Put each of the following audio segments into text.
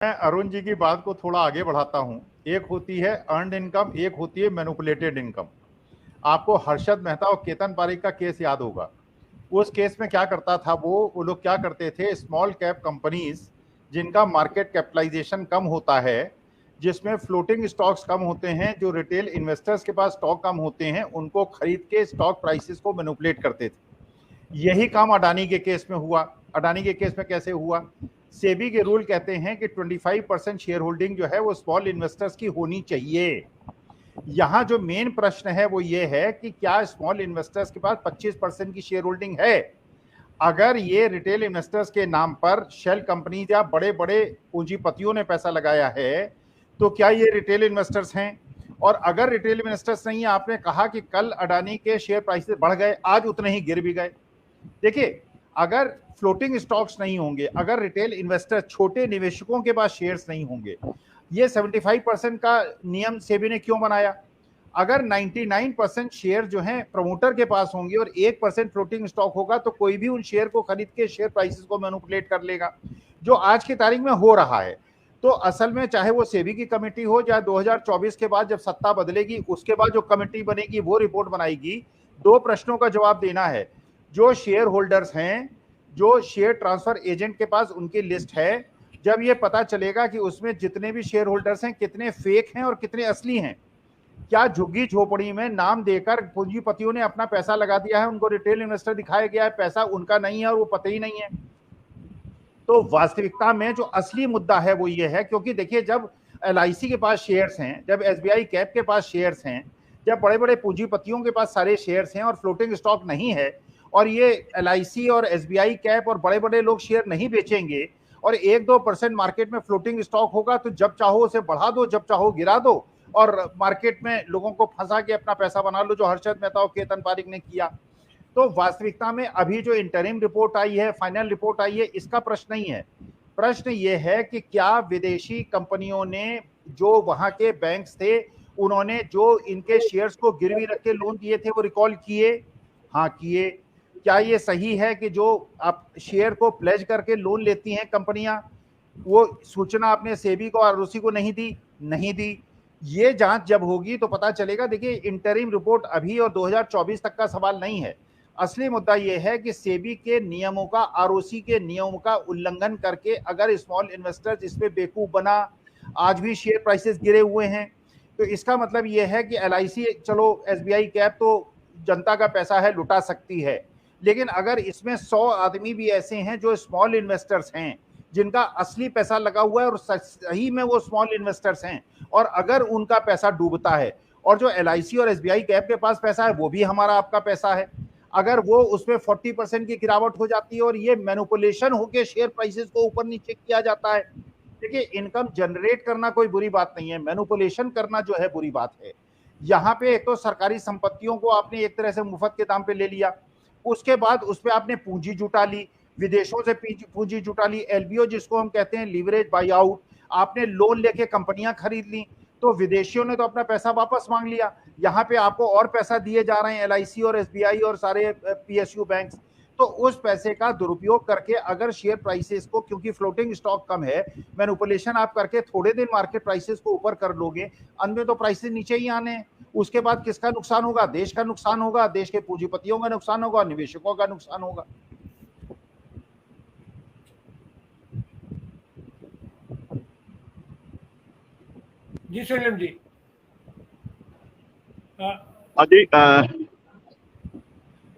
मैं अरुण जी की बात को थोड़ा आगे बढ़ाता हूं। एक होती है अर्नड इनकम, एक होती है मैनिपुलेटेड इनकम। आपको हर्षद मेहता और केतन पारेख का केस याद होगा। उस केस में क्या करता था वो लोग क्या करते थे, स्मॉल कैप कंपनीज जिनका मार्केट कैपिटलाइजेशन कम होता है, जिसमें फ्लोटिंग स्टॉक्स कम होते हैं, जो रिटेल इन्वेस्टर्स के पास स्टॉक कम होते हैं, उनको खरीद के स्टॉक प्राइसेस को मैनिपुलेट करते थे। यही काम अडानी के केस में हुआ। अडानी के केस में कैसे हुआ? सेबी के रूल कहते हैं कि 25% शेयर होल्डिंग जो है वो स्मॉल इन्वेस्टर्स की होनी चाहिए। यहां जो मेन प्रश्न है वो ये है कि क्या स्मॉल इन्वेस्टर्स के पास 25% की शेयर होल्डिंग है? अगर ये रिटेल इन्वेस्टर्स के नाम पर शेल कंपनीज या बड़े बड़े पूंजीपतियों ने पैसा लगाया है, तो क्या ये रिटेल इन्वेस्टर्स हैं? और अगर रिटेल इन्वेस्टर्स नहीं है, आपने कहा कि कल अडानी के शेयर प्राइसेस बढ़ गए, आज उतने ही गिर भी गए। देखिए, अगर फ्लोटिंग स्टॉक्स नहीं होंगे, अगर रिटेल इन्वेस्टर छोटे निवेशकों के पास शेयर्स नहीं होंगे, ये 75% का नियम सेबी ने क्यों बनाया? अगर 99% शेयर जो हैं प्रमोटर के पास होंगे और 1% फ्लोटिंग स्टॉक होगा, तो कोई भी उन शेयर को खरीद के शेयर प्राइसेस को मैनिपुलेट कर लेगा, जो आज की तारीख में हो रहा है। तो असल में चाहे वो सेबी की कमेटी हो या 2024 के बाद जब सत्ता बदलेगी उसके बाद जो कमेटी बनेगी वो रिपोर्ट बनाएगी, दो प्रश्नों का जवाब देना है। जो शेयर होल्डर्स हैं, जो शेयर ट्रांसफर एजेंट के पास उनकी लिस्ट है, जब ये पता चलेगा कि उसमें जितने भी शेयर होल्डर्स हैं कितने फेक हैं और कितने असली हैं, क्या झुग्गी झोपड़ी में नाम देकर पूंजीपतियों ने अपना पैसा लगा दिया है, उनको रिटेल इन्वेस्टर दिखाया गया है, पैसा उनका नहीं है और वो पता ही नहीं है। तो वास्तविकता में जो असली मुद्दा है वो ये है, क्योंकि देखिए, जब LIC के पास शेयर्स हैं, जब SBI कैप के पास शेयर्स हैं, जब बड़े बड़े पूंजीपतियों के पास सारे शेयर्स हैं और फ्लोटिंग स्टॉक नहीं है, और ये LIC और SBI कैप और बड़े बड़े लोग शेयर नहीं बेचेंगे और 1-2% मार्केट में फ्लोटिंग स्टॉक होगा, तो जब चाहो उसे बढ़ा दो, जब चाहो गिरा दो और मार्केट में लोगों को फंसा के अपना पैसा बना लो, जो हर्षद मेहता और केतन पारेख ने किया। तो वास्तविकता में अभी जो इंटरिम रिपोर्ट आई है, फाइनल रिपोर्ट आई है, इसका प्रश्न नहीं है। प्रश्न ये है कि क्या विदेशी कंपनियों ने, जो वहां के बैंक्स थे, उन्होंने जो इनके शेयर्स को गिरवी रख के लोन दिए थे वो रिकॉल किए? हाँ, किए। क्या ये सही है कि जो आप शेयर को प्लेज करके लोन लेती हैं कंपनियां, वो सूचना आपने सेबी को और ROC को नहीं दी? नहीं दी। ये जांच जब होगी तो पता चलेगा। देखिए, इंटरिम रिपोर्ट अभी और 2024 तक का सवाल नहीं है। असली मुद्दा यह है कि सेबी के नियमों का, ROC के नियमों का उल्लंघन करके अगर स्मॉल इन्वेस्टर्स इसमें बेवकूफ बना, आज भी शेयर प्राइसेस गिरे हुए हैं, तो इसका मतलब यह है कि LIC, चलो SBI कैप तो जनता का पैसा है, लुटा सकती है, लेकिन अगर इसमें 100 आदमी भी ऐसे हैं जो स्मॉल इन्वेस्टर्स हैं, जिनका असली पैसा लगा हुआ है और सही में वो स्मॉल इन्वेस्टर्स हैं, और अगर उनका पैसा डूबता है, और जो LIC और SBI कैप के पास पैसा है वो भी हमारा आपका पैसा है, अगर वो उसमें 40% की गिरावट हो जाती है और ये मैनिपुलेशन होकर शेयर प्राइसेस को ऊपर नीचे किया जाता है। देखिए, इनकम जनरेट करना कोई बुरी बात नहीं है, मैनिपुलेशन करना जो है बुरी बात है। यहाँ पे एक तो सरकारी संपत्तियों को आपने एक तरह से मुफ्त के दाम पे ले लिया, उसके बाद उस पर आपने पूंजी जुटा ली, विदेशों से पूंजी जुटा ली, LBO जिसको हम कहते हैं लीवरेज बाई आउट, आपने लोन लेके कंपनियां खरीद ली, तो विदेशियों ने तो अपना पैसा वापस मांग लिया, यहाँ पे आपको और पैसा दिए जा रहे हैं LIC और SBI और सारे PSU बैंक्स। तो उस पैसे का दुरुपयोग करके अगर शेयर प्राइसेस को, क्योंकि फ्लोटिंग स्टॉक कम है, मैनिपुलेशन आप करके थोड़े दिन मार्केट प्राइसेस को ऊपर कर लोगे, अंत में तो प्राइसेस नीचे ही आने हैं। उसके बाद किसका नुकसान होगा? देश का नुकसान होगा, देश के पूंजीपतियों का नुकसान होगा, निवेशकों का नुकसान होगा। जी सलीम जी। हाँ जी,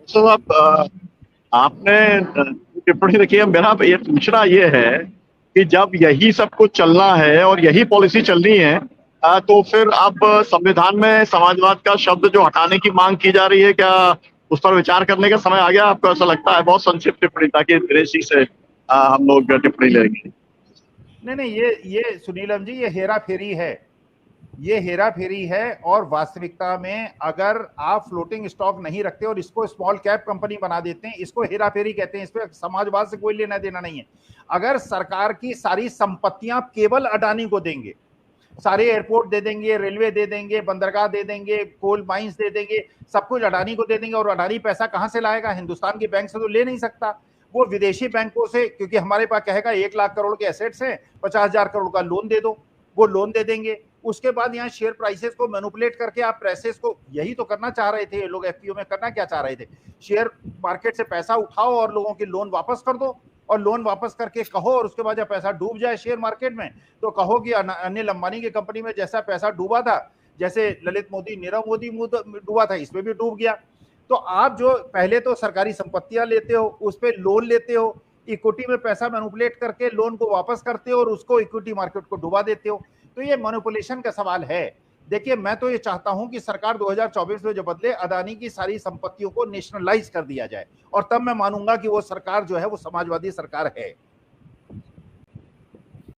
साहब, आपने टिप्पणी रखी है। मेरा ये पूछना ये है कि जब यही सब कुछ चलना है और यही पॉलिसी चलनी है, तो फिर अब संविधान में समाजवाद का शब्द जो हटाने की मांग की जा रही है, क्या उस पर विचार करने का समय आ गया? आपको ऐसा लगता है? बहुत संक्षिप्त टिप्पणी, ताकि दिनेश जी से हम लोग टिप्पणी लेंगे। नहीं, ये सुनीलम जी, ये हेरा फेरी है, ये हेरा फेरी है। और वास्तविकता में अगर आप फ्लोटिंग स्टॉक नहीं रखते और इसको स्मॉल कैप कंपनी बना देते हैं, इसको हेरा फेरी कहते हैं, इस पे समाजवाद से कोई लेना देना नहीं है। अगर सरकार की सारी संपत्तियां केवल अडानी को देंगे, सारे एयरपोर्ट दे देंगे, रेलवे दे देंगे, बंदरगाह दे देंगे, कोल माइंस दे देंगे, सब कुछ अडानी को दे देंगे, और अडानी पैसा कहां से लाएगा? हिंदुस्तान के बैंक से तो ले नहीं सकता। वो विदेशी बैंकों से, क्योंकि हमारे पास कहेगा 1 लाख करोड़ के एसेट्स हैं, 50,000 करोड़ का लोन दे दो, वो लोन दे देंगे। उसके बाद यहाँ शेयर प्राइसेस को मैनिपुलेट करके आप प्रेसेस को, यही तो करना चाह रहे थे ये लोग, एफपीओ में करना क्या चाह रहे थे, शेयर मार्केट से पैसा उठाओ और लोगों के लोन वापस कर दो, और लोन वापस करके कहो, और उसके बाद जब पैसा डूब जाए शेयर मार्केट में तो कहो कि अनिल अंबानी की कंपनी में जैसा पैसा डूबा था, जैसे ललित मोदी, नीरव मोदी डूबा था, इसमें भी डूब गया। तो आप जो पहले तो सरकारी संपत्तियां लेते हो, उस पर लोन लेते हो, इक्विटी में पैसा मैनिपुलेट करके लोन को वापस करते हो और उसको इक्विटी मार्केट को डुबा देते हो। तो ये मैनिपुलेशन का सवाल है। देखिए, मैं तो ये चाहता हूं कि सरकार 2024 में जो बदले, अदानी की सारी संपत्तियों को नेशनलाइज कर दिया जाए, और तब मैं मानूंगा कि वो सरकार जो है वो समाजवादी सरकार है।